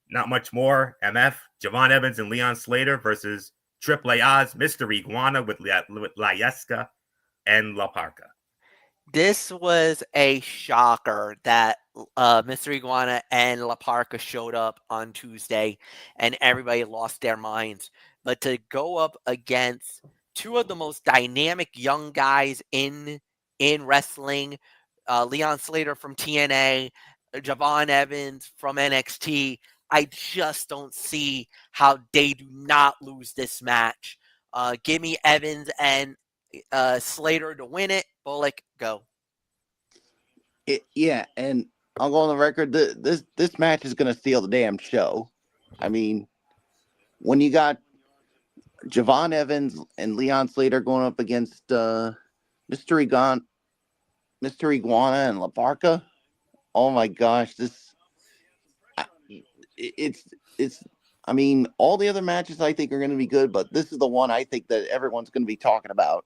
not much more. MF, Javon Evans and Leon Slater versus Triple A's Mr. Iguana with Layeska and La Parca.
This was a shocker that Mr. Iguana and La Parca showed up on Tuesday and everybody lost their minds. But to go up against two of the most dynamic young guys in wrestling, Leon Slater from TNA, Javon Evans from NXT, I just don't see how they do not lose this match. Give me Evans and Slater to win it. Bullock, go.
Yeah, and I'll go on the record. This match is going to steal the damn show. I mean, when you got Javon Evans and Leon Slater going up against Mr. Iguana and La Barca, oh my gosh, it's. I mean, all the other matches I think are going to be good, but this is the one I think that everyone's going to be talking about.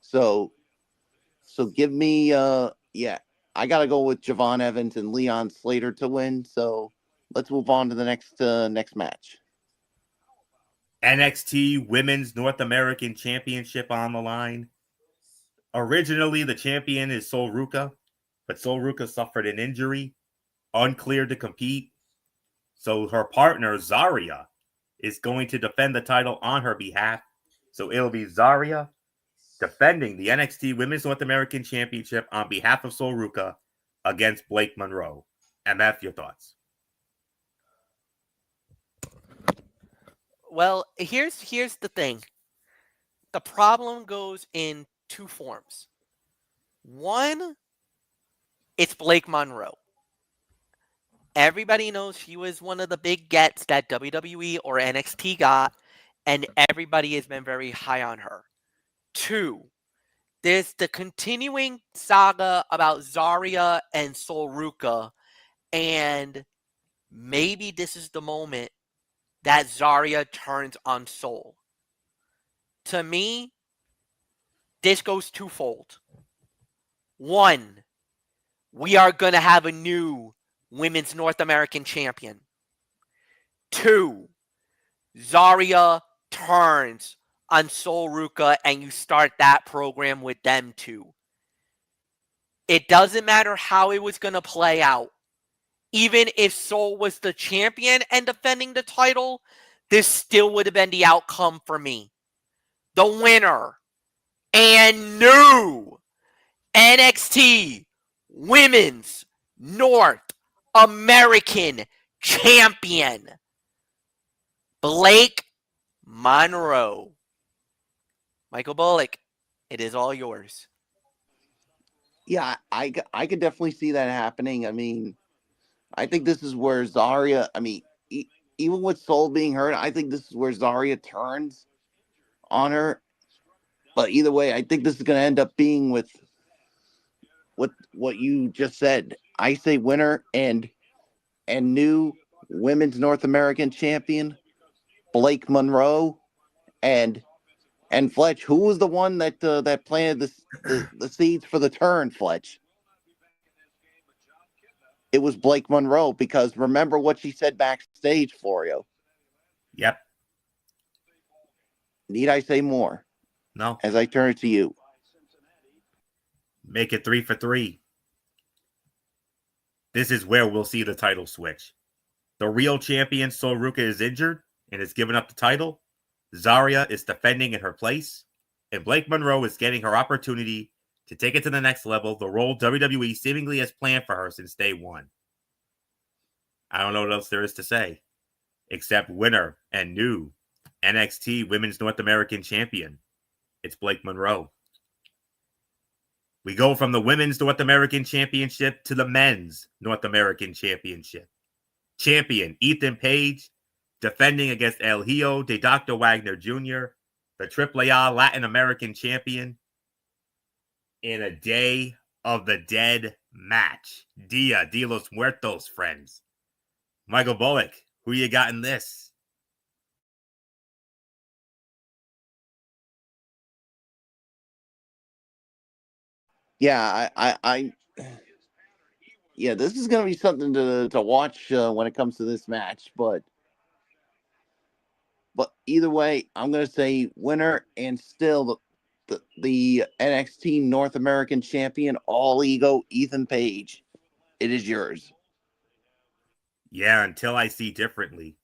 So give me yeah, I gotta go with Javon Evans and Leon Slater to win. So let's move on to the next match.
NXT Women's North American Championship on the line. Originally, the champion is Sol Ruka, but Sol Ruka suffered an injury, uncleared to compete. So her partner, Zarya, is going to defend the title on her behalf. So it'll be Zarya defending the NXT Women's North American Championship on behalf of Sol Ruka against Blake Monroe. And that's your thoughts.
Well, here's the thing. The problem goes in two forms. One, it's Blake Monroe. Everybody knows she was one of the big gets that WWE or NXT got, and everybody has been very high on her. Two, there's the continuing saga about Zarya and Sol Ruka, and maybe this is the moment that Zarya turns on Sol. To me, this goes twofold. One, we are going to have a new Women's North American champion. Two, Zarya turns on Sol Ruka and you start that program with them too. It doesn't matter how it was going to play out. Even if Sol was the champion and defending the title, this still would have been the outcome for me. The winner and new NXT Women's North American Champion, Blake Monroe. Michael Bullock, it is all yours.
Yeah, I could definitely see that happening. I mean, I think this is where Zarya, I mean, even with Sol being hurt, I think this is where Zarya turns on her. But either way, I think this is going to end up being with what you just said. I say winner and new Women's North American champion, Blake Monroe, and Fletch. Who was the one that that planted the seeds for the turn, Fletch? It was Blake Monroe, because remember what she said backstage, Florio.
Yep.
Need I say more?
No.
As I turn it to you.
Make it 3 for 3. This is where we'll see the title switch. The real champion, Sol Ruka, is injured and is giving up the title. Zarya is defending in her place. And Blake Monroe is getting her opportunity to take it to the next level, the role WWE seemingly has planned for her since day one. I don't know what else there is to say, except winner and new NXT Women's North American Champion. It's Blake Monroe. We go from the Women's North American Championship to the Men's North American Championship. Champion Ethan Page defending against El Hijo de Dr. Wagner Jr., the AAA Latin American Champion, in a Day of the Dead match. Dia de los Muertos, friends. Michael Bullock, who you got in this?
Yeah, yeah, this is going to be something to watch when it comes to this match. But either way, I'm going to say winner and still the NXT North American Champion, All Ego Ethan Page. It is yours.
Yeah, until I see differently.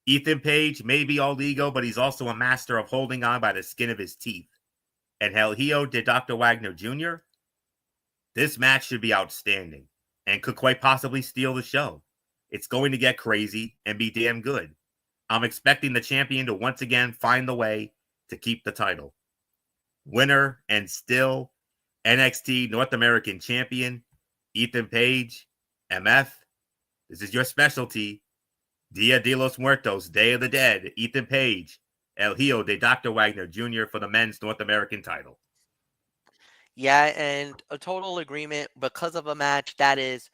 Ethan Page may be all ego, but he's also a master of holding on by the skin of his teeth. And El Hijo de Dr. Wagner Jr., this match should be outstanding and could quite possibly steal the show. It's going to get crazy and be damn good. I'm expecting the champion to once again find the way to keep the title. Winner and still NXT North American Champion, Ethan Page, MF. This is your specialty. Dia de los Muertos, Day of the Dead, Ethan Page, El Hijo de Dr. Wagner Jr. for the men's North American title.
Yeah, and a total agreement because of a match that is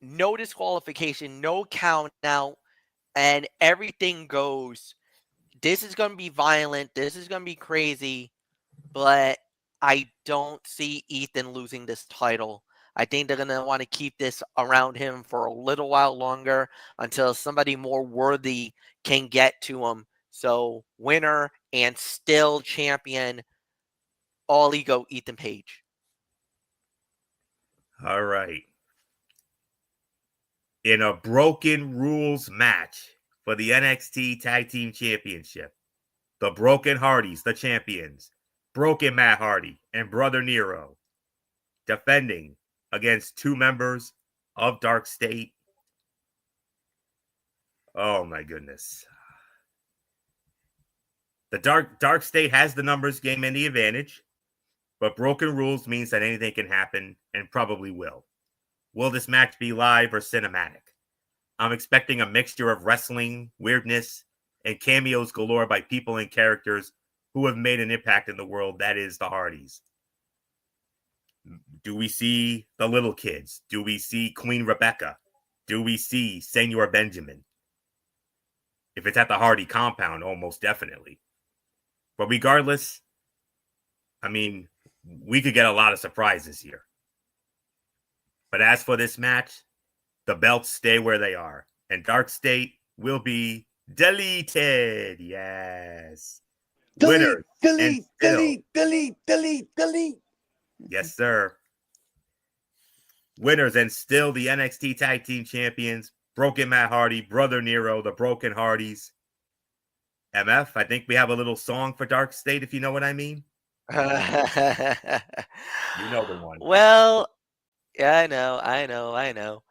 no disqualification, no count out, and everything goes. This is going to be violent. This is going to be crazy, but I don't see Ethan losing this title. I think they're going to want to keep this around him for a little while longer until somebody more worthy can get to him. So, winner and still champion, All Ego Ethan Page.
All right. In a broken rules match for the NXT Tag Team Championship, the Broken Hardys, the champions, Broken Matt Hardy and Brother Nero, defending against two members of Dark State. Oh my goodness. The Dark State has the numbers game and the advantage, but broken rules means that anything can happen and probably will. Will this match be live or cinematic? I'm expecting a mixture of wrestling, weirdness, and cameos galore by people and characters who have made an impact in the world that is the Hardys. Do we see the little kids? Do we see Queen Rebecca? Do we see Senor Benjamin? If it's at the Hardy compound, almost definitely. But regardless, I mean, we could get a lot of surprises here. But as for this match, the belts stay where they are, and Dark State will be deleted. Yes. Winners.
Delete.
Yes, sir. Winners and still the NXT Tag Team Champions, Broken Matt Hardy, Brother Nero, the Broken Hardys. MF, I think we have a little song for Dark State, if you know what I mean. You know the one.
Well, yeah, I know.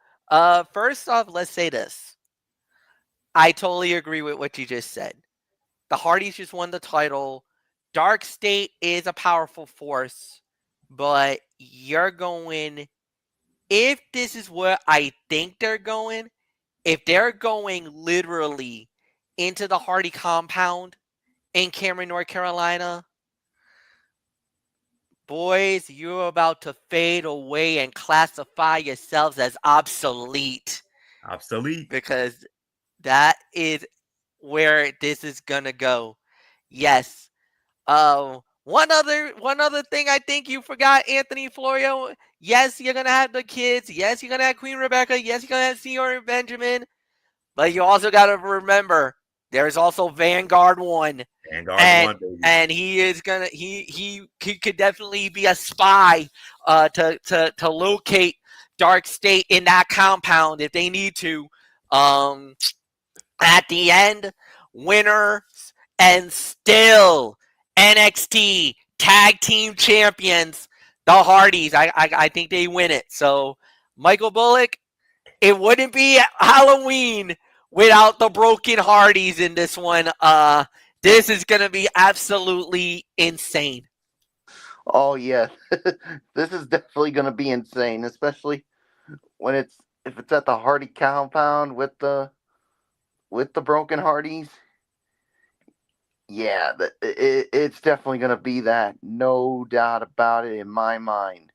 First off, let's say this. I totally agree with what you just said. The Hardys just won the title. Dark State is a powerful force, but you're going, if this is where I think they're going, if they're going literally into the Hardy compound in Cameron, North Carolina, boys, you're about to fade away and classify yourselves as obsolete.
Obsolete.
Because that is where this is gonna go. Yes. One other thing I think you forgot, Anthony Florio. Yes, you're gonna have the kids. Yes, you're gonna have Queen Rebecca. Yes, you're gonna have Senor Benjamin. But you also gotta remember there's also Vanguard 1.
Vanguard 1, baby.
And he is gonna he could definitely be a spy to locate Dark State in that compound if they need to. At the end, winners and still NXT Tag Team Champions, the Hardys. I think they win it. So, Michael Bullock, it wouldn't be Halloween without the Broken Hardys in this one. This is going to be absolutely insane.
Oh, yeah. This is definitely going to be insane, especially when if it's at the Hardy compound with the Broken Hardys. Yeah, it's definitely going to be that. No doubt about it in my mind.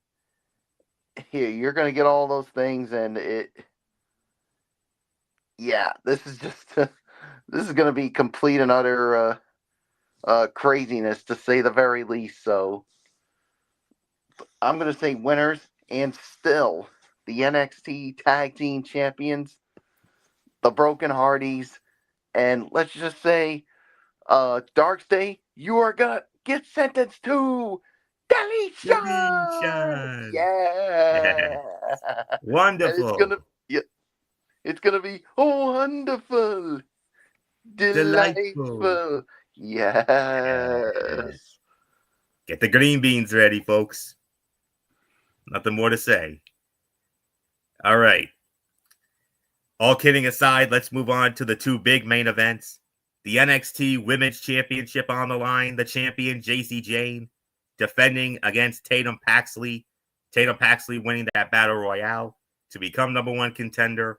Here, you're going to get all those things, and this is just this is going to be complete and utter craziness, to say the very least. So I'm going to say winners and still the NXT Tag Team Champions, the Broken Hardys, and let's just say, Dark State, you are gets sentenced to deletion.
Deletion.
Yeah.
Wonderful.
It's gonna be wonderful,
Delightful.
delightful. Yes.
Yes. Get the green beans ready, folks. Nothing more to say. All right. All kidding aside, let's move on to the two big main events. The NXT Women's Championship on the line. The champion, Jacy Jayne, defending against Tatum Paxley. Tatum Paxley winning that Battle Royale to become number one contender.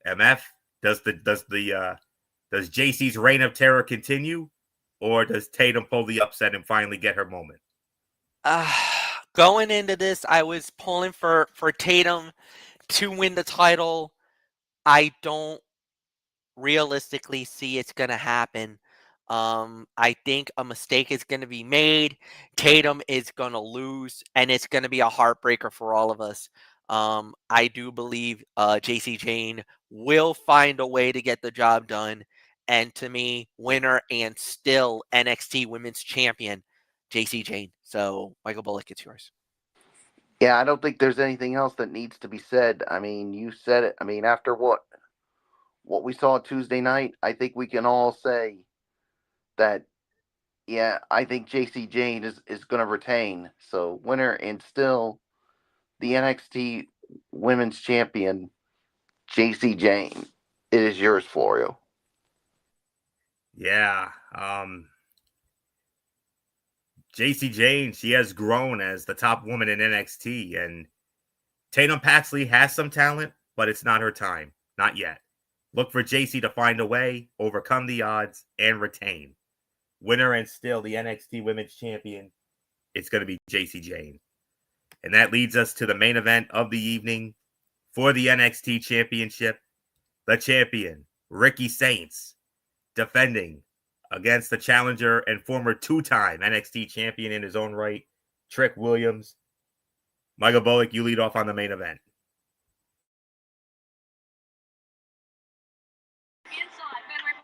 MF, does Jacy's reign of terror continue, or does Tatum pull the upset and finally get her moment?
Going into this, I was pulling for Tatum to win the title. I don't realistically see it's going to happen. I think a mistake is going to be made. Tatum is going to lose, and it's going to be a heartbreaker for all of us. I do believe Jacy Jayne will find a way to get the job done. And to me, winner and still NXT Women's Champion, Jacy Jayne. So, Michael Bullock, it's yours.
Yeah, I don't think there's anything else that needs to be said. I mean, you said it. I mean, after what we saw Tuesday night, I think we can all say that, yeah, I think Jacy Jayne is going to retain. So, winner and still the NXT Women's Champion, Jacy Jayne. It is yours, Florio.
Yeah. Jacy Jayne, she has grown as the top woman in NXT, and Tatum Paxley has some talent, but it's not her time. Not yet. Look for Jacy to find a way, overcome the odds, and retain. Winner and still the NXT Women's Champion, it's going to be Jacy Jayne. And that leads us to the main event of the evening for the NXT Championship. The champion, Ricky Saints, defending against the challenger and former two-time NXT champion in his own right, Trick Williams. Michael Bullock, you lead off on the main event.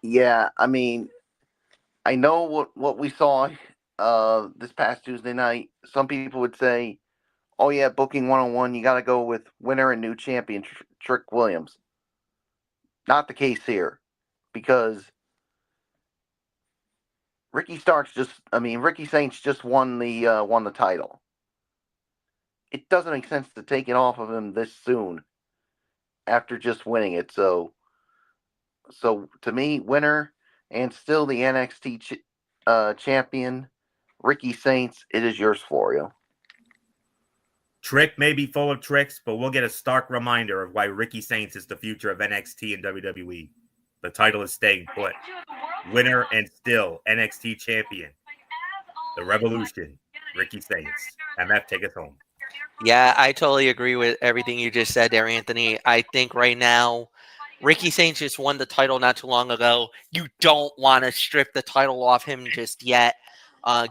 Yeah, I mean, I know what we saw this past Tuesday night. Some people would say, oh, yeah, booking 101, you got to go with winner and new champion, Trick Williams. Not the case here, because Ricky Saints just won the title. It doesn't make sense to take it off of him this soon after just winning it. So to me, winner and still the NXT champion, Ricky Saints. It is yours, Florio.
Trick may be full of tricks, but we'll get a stark reminder of why Ricky Saints is the future of NXT and WWE. The title is staying put. Winner and still NXT champion. The Revolution, Ricky Saints. MF, take us home.
Yeah, I totally agree with everything you just said there, Anthony. I think right now, Ricky Saints just won the title not too long ago. You don't want to strip the title off him just yet.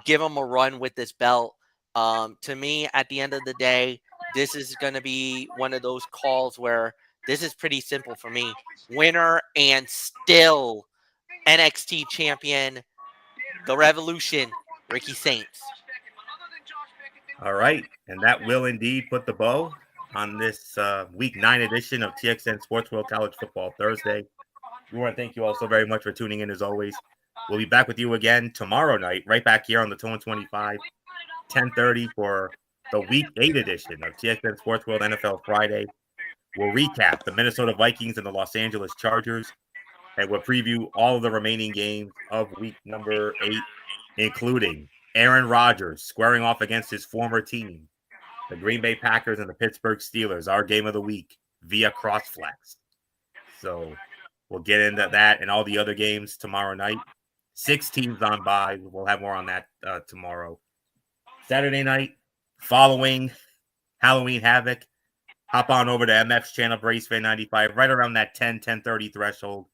Give him a run with this belt. To me, at the end of the day, this is going to be one of those calls where this is pretty simple for me. Winner and still NXT champion, the Revolution, Ricky Saints.
All right. And that will indeed put the bow on this week 9 edition of TXN Sports World College Football Thursday. We want to thank you all so very much for tuning in as always. We'll be back with you again tomorrow night, right back here on the Tone 25, 10:30 for the week 8 edition of TXN Sports World NFL Friday. We'll recap the Minnesota Vikings and the Los Angeles Chargers, and we'll preview all of the remaining games of week number 8, including Aaron Rodgers squaring off against his former team, the Green Bay Packers and the Pittsburgh Steelers, our game of the week via Crossflex. So we'll get into that and all the other games tomorrow night. 6 teams on by. We'll have more on that tomorrow. Saturday night, following Halloween Havoc, hop on over to MF's channel, Brace Fan 95, right around that 10:30 threshold.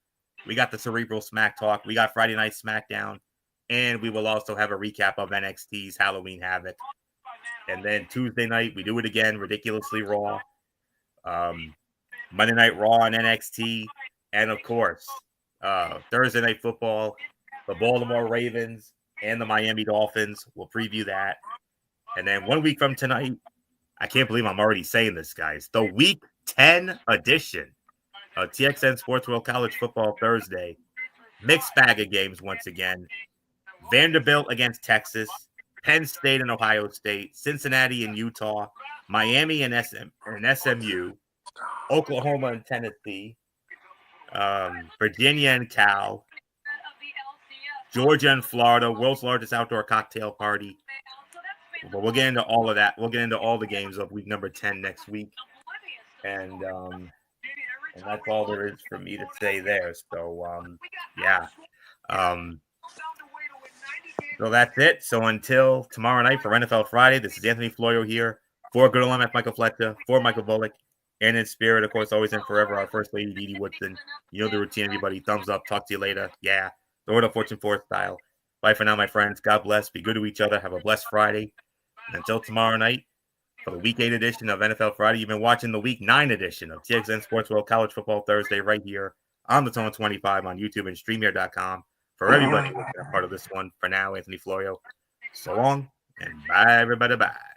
We got the Cerebral Smack Talk. We got Friday Night SmackDown. And we will also have a recap of NXT's Halloween Havoc. And then Tuesday night, we do it again, Ridiculously Raw. Monday Night Raw on NXT. And, of course, Thursday Night Football, the Baltimore Ravens and the Miami Dolphins. We'll preview that. And then 1 week from tonight, I can't believe I'm already saying this, guys. The Week 10 edition of TXN Sports World College Football Thursday. Mixed bag of games once again. Vanderbilt against Texas, Penn State and Ohio State, Cincinnati and Utah, Miami and SMU, Oklahoma and Tennessee, Virginia and Cal, Georgia and Florida, world's largest outdoor cocktail party. But we'll get into all of that. We'll get into all the games of week number 10 next week. And that's all there is for me to say there. So, yeah. So that's it. So until tomorrow night for NFL Friday, this is Anthony Florio here for Good MF Michael Fletcher, for Michael Bullock, and in spirit, of course, always and forever, our First Lady, Dee Dee Woodson. You know the routine, everybody. Thumbs up. Talk to you later. Yeah. The Order of Fortune 4 style. Bye for now, my friends. God bless. Be good to each other. Have a blessed Friday. And until tomorrow night, for the Week 8 edition of NFL Friday, you've been watching the Week 9 edition of TXN Sports World College Football Thursday right here on the Tone 25 on YouTube and StreamYard.com. For everybody who's been a part of this one, for now, Anthony Florio. So long, and bye, everybody. Bye.